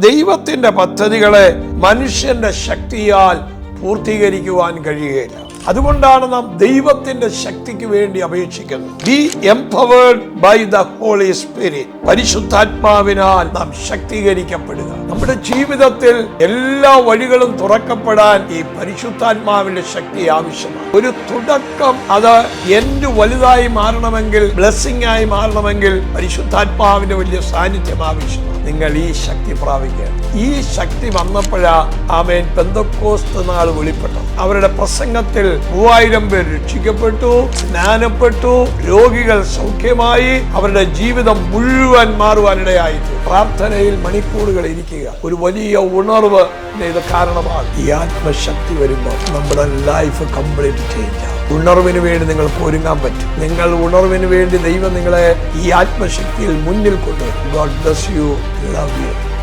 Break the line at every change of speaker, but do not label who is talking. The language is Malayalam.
ദൈവത്തിന്റെ പദ്ധതികളെ മനുഷ്യന്റെ ശക്തിയാൽ പൂർത്തീകരിക്കുവാൻ കഴിയുകയില്ല. അതുകൊണ്ടാണ് നാം ദൈവത്തിന്റെ ശക്തിക്ക് വേണ്ടി അപേക്ഷിക്കുന്നത്. Be empowered by the Holy Spirit. പരിശുദ്ധാത്മാവിനാൽ നാം ശക്തീകരിക്കപ്പെടുക. നമ്മുടെ ജീവിതത്തിൽ എല്ലാ വഴികളും തുറക്കപ്പെടാൻ ഈ പരിശുദ്ധാത്മാവിന്റെ ശക്തി ആവശ്യമാണ്. ഒരു തുടക്കം അത് എൻഡ് വലുതായി മാറണമെങ്കിൽ, ബ്ലെസ്സിംഗ് ആയി മാറണമെങ്കിൽ പരിശുദ്ധാത്മാവിന്റെ വലിയ സാന്നിധ്യം ആവശ്യമാണ്. നിങ്ങൾ ഈ ശക്തി പ്രാപിക്കുക. ഈ ശക്തി വന്നപ്പോഴാ ആമേൻ പെന്തക്കോസ്ത് നാൾ വെളിപ്പെട്ടു. അവരുടെ പ്രസംഗത്തിൽ 3000 പേർ രക്ഷിക്കപ്പെട്ടു, സ്നാനപ്പെട്ടു, രോഗികൾ സൗഖ്യമായി, അവരുടെ ജീവിതം മുഴുവൻ മാറുവാനിടയായി. പ്രാർത്ഥനയിൽ മണിക്കൂറുകൾ ഇരിക്കുക ഒരു വലിയ ഉണർവ് ഇത് കാരണമാണ്. ഈ ആത്മശക്തി വരുമ്പോൾ നമ്മുടെ ലൈഫ് കംപ്ലീറ്റ് ചേഞ്ച് ആവും. ഉണർവിന് വേണ്ടി നിങ്ങൾക്ക് ഒരുങ്ങാൻ പറ്റും. നിങ്ങൾ ഉണർവിന് വേണ്ടി ദൈവം നിങ്ങളെ ഈ ആത്മശക്തിയിൽ മുന്നിൽ കൊണ്ടുവരും. God bless you. Love you.